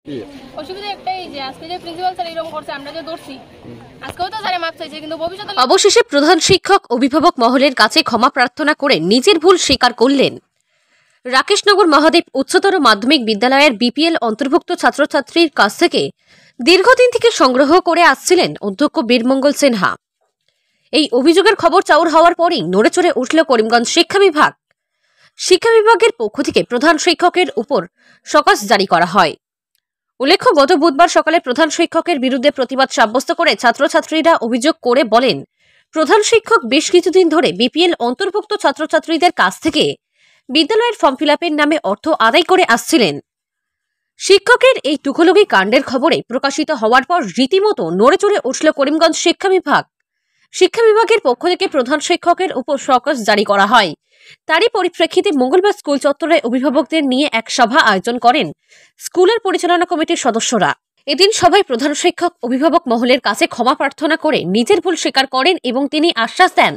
কি অসুবিধা একটাই যে আজকে যে প্রিন্সিপাল স্যার এরকম করছে আমরা যে দৌড়ছি আজকেও তো স্যারে মাপ চাইছে কিন্তু ভবিষ্যতে অবশেষে প্রধান শিক্ষক অভিভাবক মহলের কাছে ক্ষমা প্রার্থনা করে নিজের ভুল স্বীকার করলেন। রাকেশনগর মহাদেব উচ্চতর মাধ্যমিক বিদ্যালয়ের বিপিএল অন্তর্ভুক্ত ছাত্রছাত্রীর কাছ থেকে দীর্ঘদিন থেকে সংগ্রহ করে আসছিলেন অধ্যক্ষ বীরমঙ্গল সিনহা। এই অভিযোগের খবর চাউর হওয়ার পরেই নড়েচড়ে উঠল করিমগঞ্জ শিক্ষা বিভাগ। শিক্ষা বিভাগের পক্ষ থেকে প্রধান শিক্ষকের উপর সকাশ জারি করা হয়। উল্লেখ্য, গত বুধবার সকালে প্রধান শিক্ষকের বিরুদ্ধে প্রতিবাদ সাব্যস্ত করে ছাত্রছাত্রীরা অভিযোগ করে বলেন, প্রধান শিক্ষক বেশ কিছুদিন ধরে বিপিএল অন্তর্ভুক্ত ছাত্রছাত্রীদের কাছ থেকে বিদ্যালয়ের ফর্ম ফিল-আপের নামে অর্থ আদায় করে আসছিলেন। শিক্ষকের এই তুখলুগি কাণ্ডের খবরে প্রকাশিত হওয়ার পর রীতিমতো নড়েচড়ে উঠল করিমগঞ্জ শিক্ষা বিভাগ। শিক্ষা বিভাগের পক্ষ থেকে প্রধান শিক্ষকের উপর সকাশ জারি করা হয়। তারই পরিপ্রেক্ষিতে মঙ্গলবার স্কুল চত্বরে অভিভাবকদের নিয়ে এক সভা আয়োজন করেন স্কুলের পরিচালনা কমিটির সদস্যরা। এদিন সভায় প্রধান শিক্ষক অভিভাবক মহলের কাছে ক্ষমা প্রার্থনা করে নিজের ভুল স্বীকার করেন এবং তিনি আশ্বাস দেন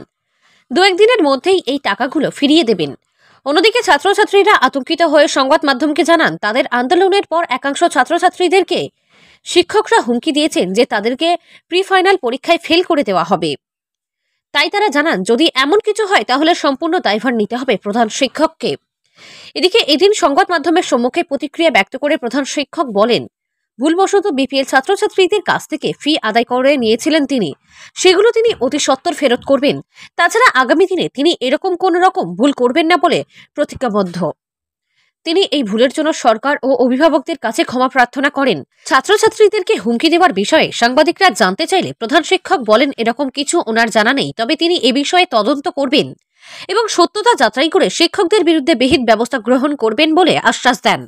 দু একদিনের মধ্যেই এই টাকাগুলো ফিরিয়ে দেবেন। অন্যদিকে ছাত্রছাত্রীরা আতঙ্কিত হয়ে সংবাদ মাধ্যমকে জানান, তাদের আন্দোলনের পর একাংশ ছাত্রছাত্রীদেরকে শিক্ষকরা হুমকি দিয়েছেন যে তাদেরকে প্রি ফাইনাল পরীক্ষায় ফেল করে দেওয়া হবে। তাই তারা জানান, যদি এমন কিছু হয় তাহলে সম্পূর্ণ দায়ভার নিতে হবে প্রধান শিক্ষককে। এদিকে এদিন সংবাদ মাধ্যমের সম্মুখে প্রতিক্রিয়া ব্যক্ত করে প্রধান শিক্ষক বলেন, ভুলবশত বিপিএল ছাত্রছাত্রীদের কাছ থেকে ফি আদায় করে নিয়েছিলেন তিনি, সেগুলো তিনি অতি সত্বর ফেরত করবেন। তাছাড়া আগামী দিনে তিনি এরকম কোন রকম ভুল করবেন না বলে প্রতিজ্ঞাবদ্ধ। তিনি এই ভুলের জন্য সরকার ও অভিভাবকদের কাছে ক্ষমা প্রার্থনা করেন। ছাত্রছাত্রীদেরকে হুমকি দেওয়ার বিষয়ে সাংবাদিকরা জানতে চাইলে প্রধান শিক্ষক বলেন, এরকম কিছু ওনার জানা নেই, তবে তিনি এ বিষয়ে তদন্ত করবেন এবং সত্যতা যাচাই করে শিক্ষকদের বিরুদ্ধে বিহিত ব্যবস্থা গ্রহণ করবেন বলে আশ্বাস দেন।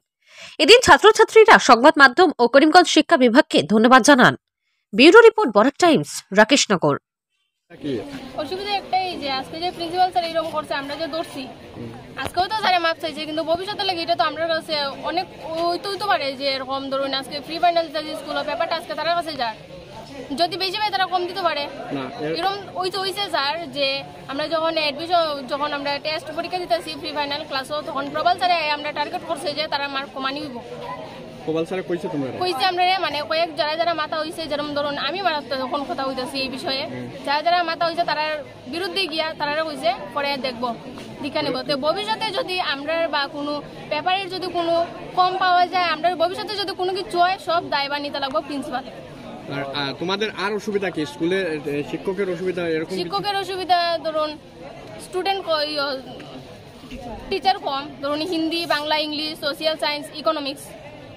এদিন ছাত্রছাত্রীরা সংবাদ মাধ্যম ও করিমগঞ্জ শিক্ষা বিভাগকে ধন্যবাদ জানান। Bureau report, Barak Times, Rakeshnagar. কি অসুবিধা একটাই যে আজকে যে প্রিন্সিপাল স্যার এরকম করছে আমরা যে দৌড়ছি আজকেও তো স্যারে মাপ চাইছে কিন্তু ভবিষ্যতে লাগে এটা তো আমরা কাছে অনেক হইতে পারে যে এরকম ধরুন আজকে প্রি ফাইনাল যে স্কুল পেপারটা আজকে তার কাছে যায়, যদি বেশি পায় তারা কম দিতে পারে। এরকম হইছে স্যার যে আমরা যখন অ্যাডমিশন যখন আমরা টেস্ট পরীক্ষা দিতেছি প্রি ফাইনাল ক্লাসও, তখন প্রবাল স্যারে আমরা টার্গেট করছে যে তারা মার্ক কমানি হইব। প্রবাল স্যার কইছে তোমরা কইছে আমরা মানে কয়েক যারা মাথা হইছে, যেরকম ধরুন আমি যখন কথা হইতেছি এই বিষয়ে, যারা মাথা হইছে তার বিরুদ্ধে গিয়া তারা কইছে পরে দেখবো দীক্ষা নেব। তো ভবিষ্যতে যদি আমরা বা কোনো পেপারের যদি কোনো কম পাওয়া যায়, আমরা ভবিষ্যতে যদি কোনো কিছু হয় সব দায়ভার নিতে লাগবো প্রিন্সিপাল। আর তোমাদের আর অসুবিধা কি? স্কুলে শিক্ষকের অসুবিধা এরকম? শিক্ষকের অসুবিধা ধরুন স্টুডেন্ট টিচার কম, ধরুন Hindi, Bangla, English, social science, economics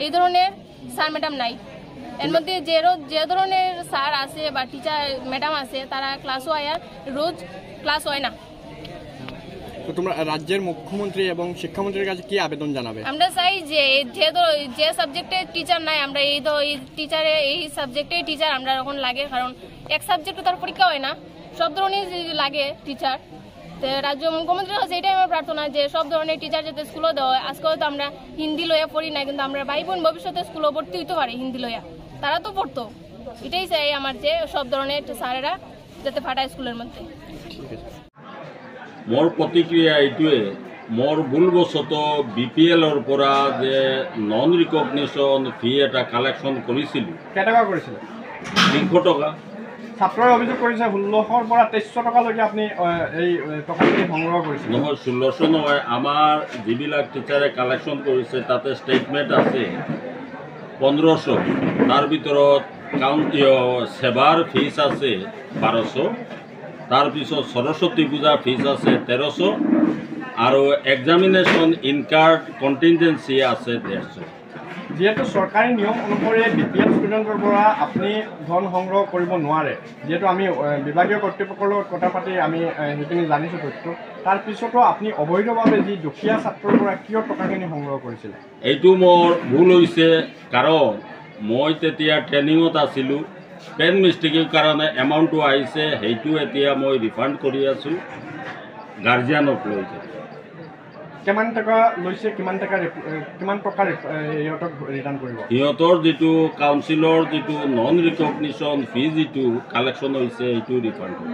এই ধরনের স্যার ম্যাডাম নাই। এর মধ্যে যে ধরনের স্যার আছে বা টিচার ম্যাডাম আছে তারা ক্লাসও হয়, রোজ ক্লাস হয় না। তো তোমরা রাজ্যের মুখ্যমন্ত্রী এবং শিক্ষামন্ত্রীর কাছে কি আবেদন জানাবে? আমরা চাই যে সাবজেক্টে টিচার নাই, আমরা এই টিচারে এই সাবজেক্টে টিচার আমরা এখন লাগে, কারণ এক সাবজেক্টে তার পরীক্ষা হয় না, সব ধরনের লাগে টিচার। রাজ্য মুখ্যমন্ত্রীর কাছে এটাই আমার প্রার্থনা যে সব ধরনের টিচার যাতে স্কুলে দেওয়া হয়। আজকেও তো আমরা হিন্দি লইয়া পড়ি না, কিন্তু আমরা ভাই বোন ভবিষ্যতে স্কুলে ভর্তি হইতে পারি হিন্দি লইয়া, তারা তো পড়তো। এটাই চাই আমার যে সব ধরনের স্যারেরা যাতে পাঠায় স্কুলের মধ্যে। মোৰ প্ৰতিক্ৰিয়া এইটোৱে, মোৰ ভুলবশত বিপিএলৰ পৰা যে নন ৰিকগনিশ্যন ফি এটা কালেকশ্যন কৰিছিলোঁ। কেইটকা কৰিছিল? 300 টকা। ছাত্ৰই অভিযোগ কৰিছে 1600ৰ পৰা 2300 টকালৈকে আপুনি এই টকাখিনি সংগ্ৰহ কৰিছিল। নহয়, 1600 নহয়, আমাৰ যিবিলাক টিচাৰে কালেকশ্যন কৰিছে তাতে ষ্টেটমেণ্ট আছে 1500, তাৰ ভিতৰত সেৱাৰ ফিজ আছে 1200, তাৰপিছত সৰস্বতী পূজা ফিজ আছে 1300 আৰু এক্সামিনেশ্যন ইনকাৰ্ড কণ্টিনজেঞ্চি আছে 150। যিহেতু চৰকাৰী নিয়ম অনুসৰি বিপিএল ষ্টুডেণ্টৰ পৰা আপুনি ধন সংগ্ৰহ কৰিব নোৱাৰে, যিহেতু আমি বিভাগীয় কৰ্তৃপক্ষৰ লগত কথা পাতি আমি সেইখিনি জানিছোঁ তথ্য, তাৰপিছতো আপুনি অবৈধভাৱে যি দুখীয়া ছাত্ৰৰ পৰা কিয় টকাখিনি সংগ্ৰহ কৰিছিলে? এইটো মোৰ ভুল হৈছে, কাৰণ মই তেতিয়া ট্ৰেইনিঙত আছিলোঁ। পেন মিষ্টেকৰ কাৰণে এমাউণ্টটো আহিছে, সেইটো এতিয়া মই ৰিফাণ্ড কৰি আছোঁ গাৰ্জিয়ানক লৈ। কিমান টকা লৈছে, কিমান টকা সিহঁতক ৰিটাৰ্ণ কৰিব? সিহঁতৰ যিটো কাউন্সিলৰ যিটো নন ৰিকগনিশ্যন ফি যিটো কালেকশ্যন হৈছে সেইটো ৰিফাণ্ড কৰিব।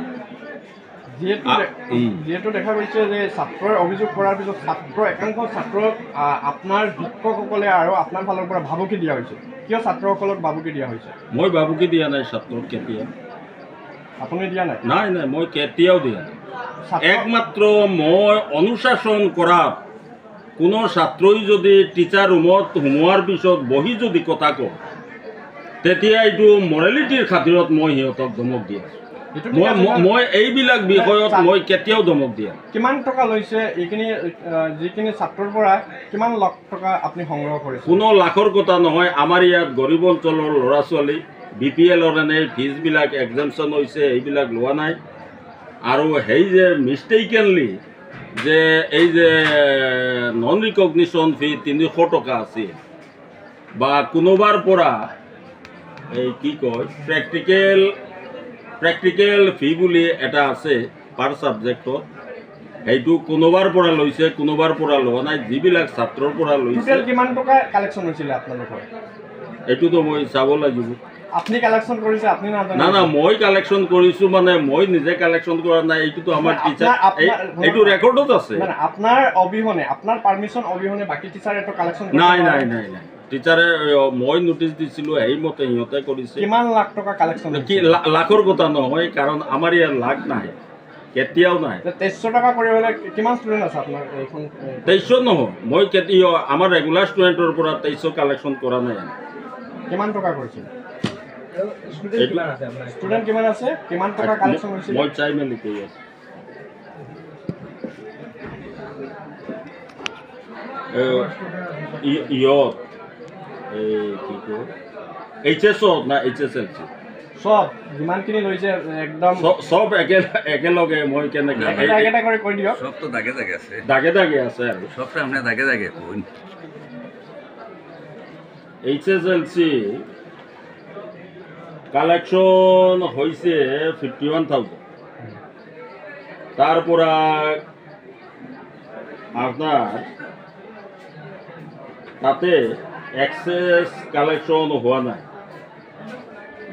যিহেতু দেখা গৈছে যে ছাত্ৰই অভিযোগ কৰাৰ পিছত একাংশ ছাত্ৰক আপোনাৰ শিক্ষকসকলে আৰু আপোনাৰ ফালৰ পৰা ভাবুকি দিয়া হৈছে। কিয় ছাত্ৰসকলক ভাবুকি দিয়া হৈছে? মই ভাবুকি দিয়া নাই ছাত্ৰক, কেতিয়াও। আপুনি দিয়া নাই? নাই নাই, মই কেতিয়াও দিয়া নাই। একমাত্ৰ মই অনুশাসন কৰাত কোনো ছাত্ৰই যদি টিচাৰ ৰুমত সোমোৱাৰ পিছত বহি যদি কথা কয়, তেতিয়া এইটো মৰেলিটিৰ খাতিৰত মই সিহঁতক ধমক দিয়া। মই এইবিলাক বিষয়ত মই কেতিয়াও ধমক দিয়া। কিমান টকা লৈছে এইখিনি, যিখিনি ছাত্ৰৰ পৰা কিমান লাখ টকা আপুনি সংগ্ৰহ কৰিছে? কোনো লাখৰ কথা নহয়। আমাৰ ইয়াত গৰীব অঞ্চলৰ ল'ৰা ছোৱালী BPLৰ এনে ফিজবিলাক এক্সামশ্যন হৈছে, এইবিলাক লোৱা নাই। আৰু সেই যে মিষ্টেইকেনলি যে এই যে নন ৰিকগনিশ্যন ফি 300 টকা আছে, বা কোনোবাৰ পৰা এই কি কয় প্ৰেক্টিকেল ফি বুলি এটা আছে পাৰ ছাবজেক্টত, সেইটো কোনোবাৰ পৰা লৈছে, কোনোবাৰ পৰা লোৱা নাই। যিবিলাক ছাত্ৰৰ পৰা লৈছে। কিমান টকা কালেকশ্যন হৈছিলে আপোনালোকৰ? এইটোতো মই চাব লাগিব। আপুনি কালেকশ্যন কৰিছে, আপুনি নাজানে? না, মই কালেকশ্যন কৰিছোঁ মানে মই নিজে কালেকশ্যন কৰা নাই। এইটোতো আমাৰ টিচাৰ, এইটো ৰেকৰ্ডত আছে। আপোনাৰ অবিহনে, আপোনাৰ পাৰ্মিশ্যন অবিহনে বাকী টিচাৰেতো কালেকশ্যন নাই নাই নাই নাই। টিচাৰে মই নটিচ দিছিলোঁ, সেইমতে সিহঁতে কৰিছে। কিমান লাখ টকা কালেকশ্যন? কি লাখৰ কথা নহয়, কাৰণ আমাৰ ইয়াত লাখ নাই, কেতিয়াও নাই। 2300 টকা কৰিবলৈ কিমান ষ্টুডেণ্ট আছে আপোনাৰ এইখন? 2300 নহয়, মই কেতিয়াও আমাৰ ৰেগুলাৰ ষ্টুডেণ্টৰ পৰা 2300 কালেকশ্যন কৰা নাই। কিমান টকা কৰিছিল? ষ্টুডেণ্ট কিমান আছে, কিমান টকা কালেকশ্যন হৈছিল? মই চাই মেলি কৈ আছোঁ। ইয়ত কি কয় HSত না HSLC সব যিমানখিনি লৈছে একদম সব একেলগে মই কেনেকৈ এটা কৰি কৈ দিয়ক। সবতো দাগে দাগে আছে, দাগে দাগে আছে আৰু সবটা আমৰা দাগে দাগে কোন HSLC কালেকশ্যন হৈছে 51,000। তাৰ পৰা আপোনাৰ তাতে এক্সেস কালেকশ্যন হোৱা নাই।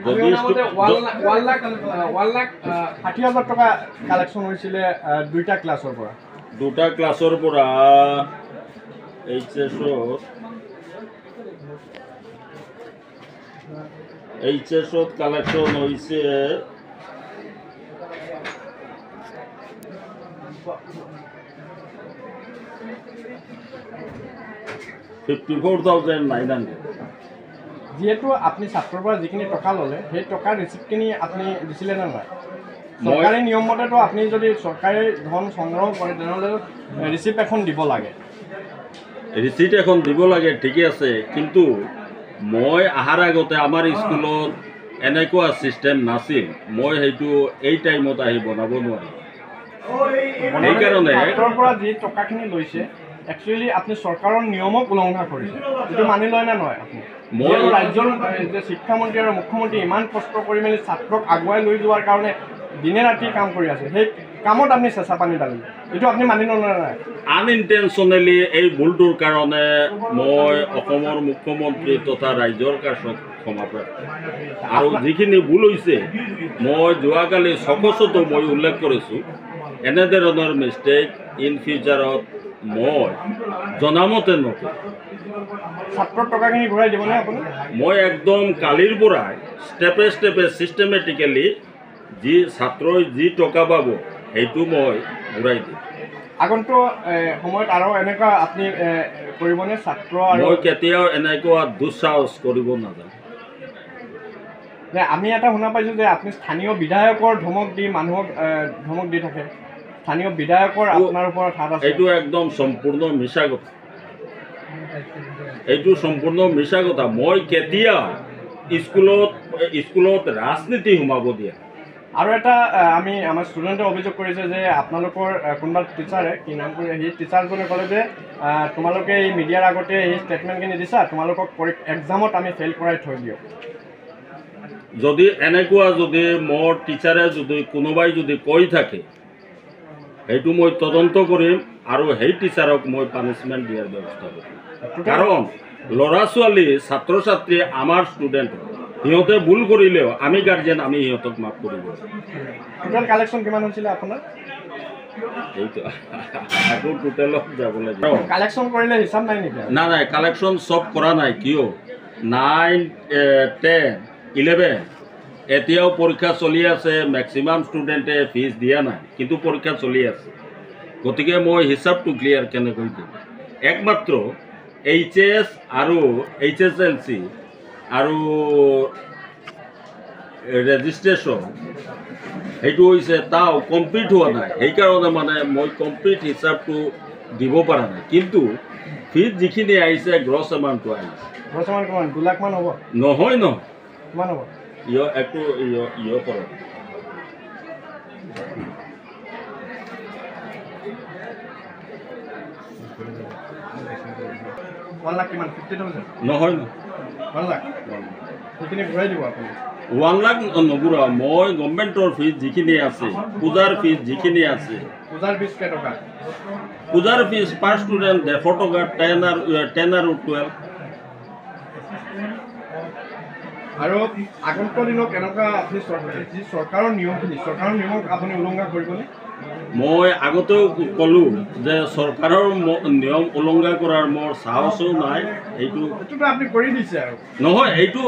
যদি 1,60,000 টকা কালেকশ্যন হৈছিলে দুইটা ক্লাছৰ পৰা। দুটা ক্লাছৰ পৰা HSত কালেকশ্যন হৈছে 54,900। যিহেতু আপুনি ছাত্ৰৰ পৰা যিখিনি টকা ল'লে, সেই টকাৰ ৰিচিপ্টখিনি আপুনি দিছিলে নে নাই? চৰকাৰী নিয়ম মতেতো আপুনি যদি চৰকাৰী ধন সংগ্ৰহ কৰে তেনেহ'লে ৰিচিপ্ট এখন দিব লাগে। ৰিচিপ্ট এখন দিব লাগে, ঠিকে আছে, কিন্তু মই অহাৰ আগতে আমাৰ স্কুলত এনেকুৱা ছিষ্টেম নাছিল। মই সেইটো এই টাইমত আহি বনাব নোৱাৰিম। সেইকাৰণে ছাত্ৰৰ পৰা যি টকাখিনি লৈছে একচুৱেলি আপুনি চৰকাৰৰ নিয়মক উলংঘা কৰিছে, এইটো মানি লয় নে নহয়? আপুনি ৰাজ্যৰ যে শিক্ষামন্ত্ৰী আৰু মুখ্যমন্ত্ৰী ইমান কষ্ট কৰি মেলি ছাত্ৰক আগুৱাই লৈ যোৱাৰ কাৰণে দিনে ৰাতি কাম কৰি আছে, সেই কামত আপুনি চেঁচা পানী ঢালিলে, এইটো আপুনি মানি নলয় নাই? আনইণ্টেনশ্যনেলি এই ভুলটোৰ কাৰণে মই অসমৰ মুখ্যমন্ত্ৰী তথা ৰাজ্যৰ কাষত ক্ষমা প্ৰাৰ্থী। আৰু যিখিনি ভুল হৈছে মই যোৱাকালি চকচতো মই উল্লেখ কৰিছোঁ। এনেধৰণৰ মিষ্টেক ইন ফিউচাৰত মই জনামতে নকৰোঁ। ছাত্ৰৰ টকাখিনি ঘূৰাই দিবনে আপুনি? মই একদম কালিৰ পৰাই ষ্টেপে ষ্টেপে ছিষ্টেমেটিকেলি যি ছাত্ৰই যি টকা পাব সেইটো মই ঘূৰাই দিম। আগন্তুক সময়ত আৰু এনেকুৱা আপুনি কৰিবনে? ছাত্ৰ আৰু মই কেতিয়াও এনেকুৱা দুঃসাহস কৰিব নাজানো। আমি এটা শুনা পাইছোঁ যে আপুনি স্থানীয় বিধায়কৰ ধমক দি মানুহক ধমক দি থাকে। স্থানীয় বিধায়কৰ আপোনাৰ ওপৰত হাত আছে। এইটো একদম সম্পূৰ্ণ মিছা কথা। এইটো সম্পূৰ্ণ মিছা কথা। মই কেতিয়া স্কুলত ৰাজনীতি সোমাব দিয়া। আৰু এটা আমাৰ ষ্টুডেণ্টে অভিযোগ কৰিছে যে আপোনালোকৰ কোনোবা টিচাৰে কি নাম কৰি সেই টিচাৰজনে ক'লে যে তোমালোকে এই মিডিয়াৰ আগতে এই ষ্টেটমেণ্টখিনি দিছা, তোমালোকক এক্সামত আমি ফেইল কৰাই থৈ দিওঁ। যদি এনেকুৱা যদি মোৰ টিচাৰে যদি কোনোবাই যদি কৈ থাকে সেইটো মই তদন্ত কৰিম আৰু সেই টিচাৰক মই পানিছমেণ্ট দিয়াৰ ব্যৱস্থা কৰিম। কাৰণ ল'ৰা ছোৱালী ছাত্ৰ ছাত্ৰী আমাৰ ষ্টুডেণ্ট, সিহঁতে ভুল কৰিলেও আমি গাৰ্জেন আমি সিহঁতক মাফ কৰিব। টোটেল কালেকশ্যন কিমান হৈছিলে আপোনাৰ? এইটো আকৌ টোটেলত যাব লাগিব। কালেকশ্যন কৰিলে হিচাপ নাই নেকি? নাই কালেকশ্যন চব কৰা নাই। কিয় 9, 10, 11 এতিয়াও পৰীক্ষা চলি আছে। মেক্সিমাম ষ্টুডেণ্টে ফিজ দিয়া নাই, কিন্তু পৰীক্ষা চলি আছে। গতিকে মই হিচাপটো ক্লিয়াৰ কেনেকৈ দিম? একমাত্ৰ HS আৰু HSLC আৰু ৰেজিষ্ট্ৰেশ্যন সেইটো হৈছে তাও কমপ্লিট হোৱা নাই। সেইকাৰণে মানে মই কমপ্লিট হিচাপটো দিব পৰা নাই। কিন্তু ফিজ যিখিনি আহিছে গ্ৰছ এমাউণ্টটো আহিছে। গ্ৰছ এমাউণ্ট কিমান? 2 লাখ মান হ'ব? নহয় কিমান হ'ব? একটু করো। 1 লাখ কিমান? 50,000? নহয় 1 লাখ সেইখিনি ঘূৰাই দিব আপুনি? 1 লাখ নঘূৰাও মই। গভৰ্ণমেণ্টৰ ফিজ যিখিনি আছে, পূজাৰ ফিজ যিখিনি আছে। পূজাৰ ফিজ কেইটকা? পূজাৰ ফিজ পাৰ ষ্টুডেণ্ট 150 টকা, 10 আৰু 12। আৰু আগন্তুক দিনত এনেকুৱা আপুনি যি চৰকাৰৰ নিয়মক আপুনি উলংঘা কৰিবনে? মই আগতেও ক'লোঁ যে চৰকাৰৰ নিয়ম উলংঘা কৰাৰ মোৰ সাহসো নাই। এইটোতো আপুনি কৰি দিছে আৰু নহয়, এইটো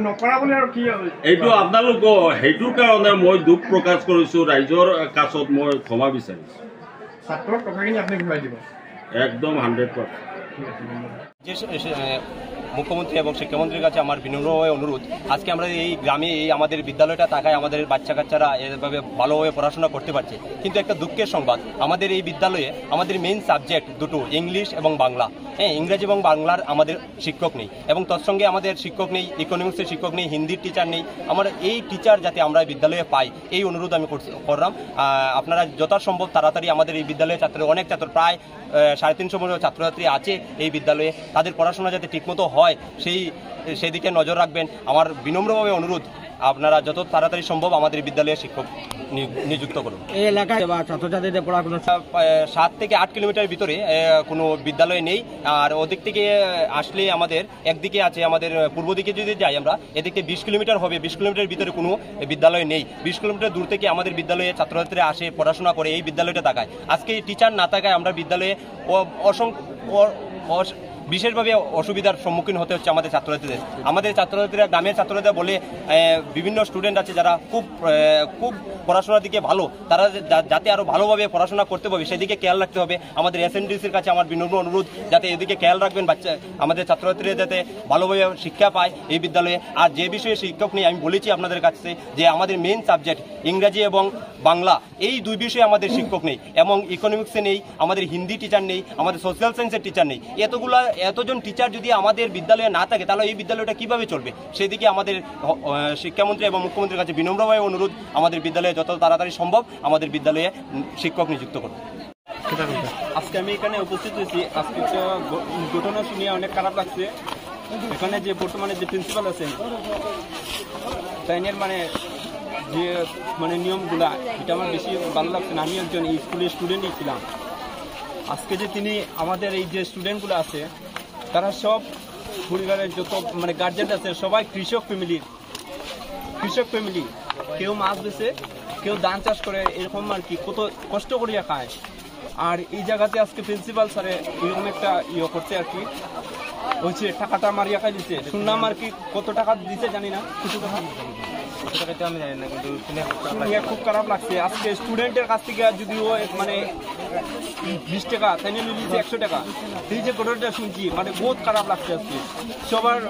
নকৰা বুলি আৰু কি? এইটো আপোনালোকৰ সেইটোৰ কাৰণে মই দুখ প্ৰকাশ কৰিছোঁ। ৰাইজৰ কাছত মই ক্ষমা বিচাৰিছোঁ। ছাত্ৰৰ টকাখিনি আপুনি ঘূৰাই দিব? একদম 100%। মুখ্যমন্ত্রী এবং শিক্ষামন্ত্রীর কাছে আমার বিনম্রভাবে অনুরোধ, আজকে আমরা এই গ্রামে এই আমাদের বিদ্যালয়টা থাকায় আমাদের বাচ্চা কাচ্চারা এভাবে ভালোভাবে পড়াশোনা করতে পারছে। কিন্তু একটা দুঃখের সংবাদ, আমাদের এই বিদ্যালয়ে আমাদের মেইন সাবজেক্ট দুটো ইংলিশ এবং বাংলা। ইংরেজি এবং বাংলার আমাদের শিক্ষক নেই, এবং তৎসঙ্গে আমাদের শিক্ষক নেই, ইকোনমিক্সের শিক্ষক নেই, হিন্দির টিচার নেই। আমার এই টিচার যাতে আমরা বিদ্যালয়ে পাই এই অনুরোধ আমি করলাম। আপনারা যথাসম্ভব তাড়াতাড়ি আমাদের এই বিদ্যালয়ে অনেক ছাত্র প্রায় 350 ছাত্রছাত্রী আছে এই বিদ্যালয়ে, তাদের পড়াশোনা যাতে ঠিকমতো হয় সেই দিকে নজর রাখবেন। আমার বিনম্রভাবে অনুরোধ, আপনারা যত তাড়াতাড়ি সম্ভব আমাদের বিদ্যালয়ে শিক্ষক নিযুক্ত করুন। এই এলাকায় ছাত্রছাত্রীদের পড়াশোনা 7 থেকে 8 কিলোমিটার ভিতরে কোনো বিদ্যালয় নেই। আর ওদিক থেকে আসলে আমাদের একদিকে আছে, আমাদের পূর্ব দিকে যদি যাই আমরা এদিকে 20 কিলোমিটার হবে, 20 কিলোমিটার ভিতরে কোনো বিদ্যালয় নেই। 20 কিলোমিটার দূর থেকে আমাদের বিদ্যালয়ে ছাত্রছাত্রীরা আসে, পড়াশোনা করে এই বিদ্যালয়টা থাকায়। আজকে টিচার না থাকায় আমরা বিদ্যালয়ে বিশেষভাবে অসুবিধার সম্মুখীন হতে হচ্ছে আমাদের ছাত্রছাত্রীদের। আমাদের ছাত্রছাত্রীরা গ্রামের ছাত্রছাত্রীরা বলে বিভিন্ন স্টুডেন্ট আছে যারা খুব পড়াশোনার দিকে ভালো, তারা যাতে আরও ভালোভাবে পড়াশোনা করতে পারবে সেদিকে খেয়াল রাখতে হবে। আমাদের SMDCর কাছে আমার বিনম্র অনুরোধ যাতে এদিকে খেয়াল রাখবেন, আমাদের ছাত্রছাত্রীরা যাতে ভালোভাবে শিক্ষা পায় এই বিদ্যালয়ে। আর যে বিষয়ে শিক্ষক নেই আমি বলেছি আপনাদের কাছে যে আমাদের মেইন সাবজেক্ট ইংরাজি এবং বাংলা, এই দুই বিষয়ে আমাদের শিক্ষক নেই, এবং ইকোনমিক্সে নেই, আমাদের হিন্দি টিচার নেই, আমাদের সোশ্যাল সায়েন্সের টিচার নেই। এতজন টিচার যদি আমাদের বিদ্যালয়ে না থাকে তাহলে এই বিদ্যালয়টা কিভাবে চলবে? সেদিকে আমাদের শিক্ষামন্ত্রী এবং মুখ্যমন্ত্রীর কাছে বিনম্রভাবে অনুরোধ, আমাদের বিদ্যালয়ে যত তাড়াতাড়ি সম্ভব আমাদের বিদ্যালয়ে শিক্ষক নিযুক্ত করুন। আজকে আমি এখানে উপস্থিত হয়েছি। আজকে একটা ঘটনা শুনিয়ে অনেক খারাপ লাগছে। এখানে যে বর্তমানে যে প্রিন্সিপাল আছেন তাইনের যে নিয়মগুলা, এটা আমার বেশি ভালো লাগছে না। আমি একজন এই স্কুলের স্টুডেন্টই ছিলাম। আজকে যে তিনি আমাদের এই যে স্টুডেন্টগুলো আছে তারা সব পরিবারের যত গার্জেন আছে সবাই কৃষক ফ্যামিলি। কেউ মাছ বেছে, কেউ ধান চাষ করে, এরকম আর কি কত কষ্ট করিয়া খায়। আর এই জায়গাতে আজকে প্রিন্সিপাল স্যারে এরকম একটা করছে আর কি, হচ্ছে টাকাটা মারিয়া খাই দিচ্ছে। শুনলাম আর কি কত টাকা দিতে জানি না, কিছু টাকা আমি জানি না, কিন্তু খুব খারাপ লাগছে। আজকে স্টুডেন্টের কাছ থেকে যদিও 20 টাকা তাই নিয়ে 100 টাকা, এই যে ঘটনাটা শুনছি বহুত খারাপ লাগছে। আজকে সবার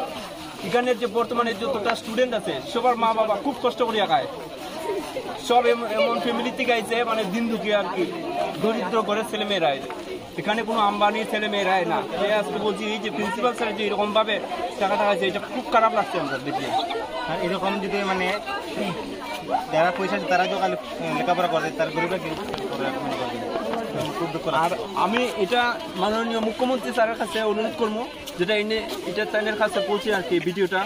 এখানের যে বর্তমানে যতটা স্টুডেন্ট আছে সবার মা বাবা খুব কষ্ট করিয়া খায়। সব এমন ফ্যামিলি থেকে আইছে দিন দুঃখী আর কি, দরিদ্র ঘরের ছেলেমেয়েরা। এখানে কোনো আম্বানির ছেলেমেয়েরা না। আজকে বলছি এই যে প্রিন্সিপাল স্যার যে এরকম ভাবে টাকাটা আছে, এটা খুব খারাপ লাগছে আমরা দেখি। আর এরকম যদি যারা পয়সা আছে তারা যদি লেখাপড়া করে তার গরিবের খুব দুঃখ। আর আমি এটা মাননীয় মুখ্যমন্ত্রী স্যারের কাছে অনুরোধ করবো, যেটা এটা তাদের কাছে পৌঁছে আর কি ভিডিওটা।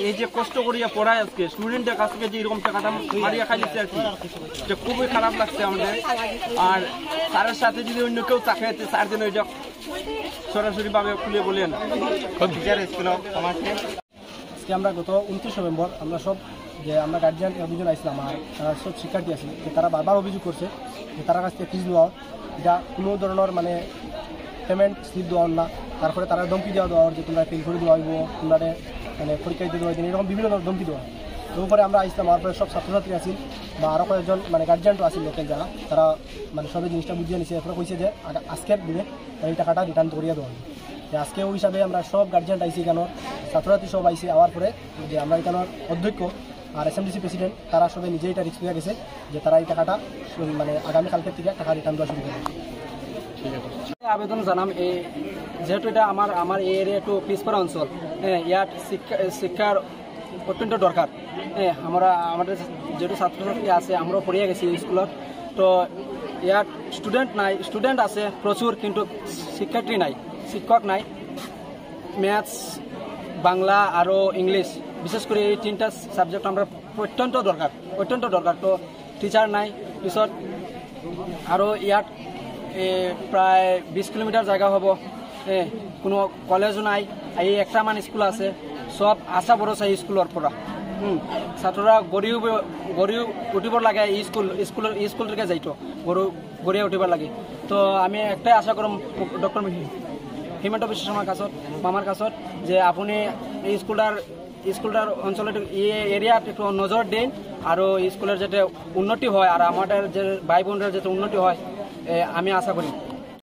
এই যে কষ্ট করিয়া পড়ায় আজকে স্টুডেন্টের কাছ থেকে যে এরকম টাকাটা মারিয়া খাই দিচ্ছে আর কি, এটা খুবই খারাপ লাগছে আমাদের। আর স্যারের সাথে যদি অন্য কেউ থাকে স্যার যেন এটা সরাসরি ভাবে খুলে বলেন। আজকে আমরা গত 29 নভেম্বর আমরা সব যে আমরা গার্জিয়ান অভিযোগ আসলাম আর তারা সব শিক্ষার্থী আছে যে তারা বারবার অভিযোগ করছে যে তারা কাছ থেকে ফিজ নেওয়া এটা কোনো ধরনের মানে পেমেন্ট স্লিপ দেওয়ার না, তারপরে তারা ধমকি দেওয়ার যে তোমরা ফেল করে দেওয়া হইব, তোমরা মানে পরীক্ষা দিতে দেওয়া এরকম বিভিন্ন ধরনের ধমকি দেওয়া। এরপরে আমরা আসলাম, আমার পরে সব ছাত্রছাত্রী আসিল বা আরও কয়েকজন মানে গার্জিয়ানও আসিল লোকেল যারা, তারা মানে সবাই জিনিসটা বুঝিয়ে নিছে। এরপরে কইছে যে আজকের দিনে এই টাকাটা রিটার্ন করিয়ে দেওয়া হবে। যে আজকে ওই হিসাবে আমরা সব গার্জিয়ান আইসি এখানোর ছাত্রছাত্রী সব আইসি আওয়ার পরে যে আমরা এখানোর অধ্যক্ষ আর এসএমডিসি প্রেসিডেন্ট তারা সবাই নিজেই এটা রিস্ক নিয়ে গেছে যে তারা এই টাকাটা মানে আগামীকালকের থেকে টাকা রিটার্ন দেওয়া শুরু করবে। আবেদন জানাম এই যেহেতু এটা আমার এই এরিয়া একটু পিছপরা অঞ্চল, ইয়াত শিক্ষার অত্যন্ত দরকার। আমাদের যেহেতু ছাত্রছাত্রী আছে আমরাও পড়িয়ে গেছি স্কুলত, তো ইয়াত স্টুডেন্ট আছে প্রচুর, কিন্তু শিক্ষার্থী নাই, শিক্ষক নাই। ম্যাথস, বাংলা আৰু ইংলিছ বিশেষ কৰে এই 3টা সাবজেক্ট আমৰা অত্যন্ত দৰকাৰ। তো টিচাৰ নাই। পিছত আৰু ইয়াত প্রায় 20 কিলোমিটার জায়গা হব, কোনো কলেজও নাই। এই একটা মান স্কুল আছে, সব আশা ভরসা এই স্কুলের পৰা। ছাত্ররা গড়ি উঠিব লাগে, স্কুল থেকে যাইতো গড়িয়ে উঠিব লাগে। তো আমি একটাই আশা করম ডক্টর হিমন্ত বিশ্ব শর্মার কাছত, মামার কাছত, যে আপনি এই স্কুলটার অঞ্চলে এরিয়াত একটু নজর দিন আর স্কুলের যাতে উন্নতি হয় আর আমাদের যে ভাই বোনদের যাতে উন্নতি হয় আমি আশা করি।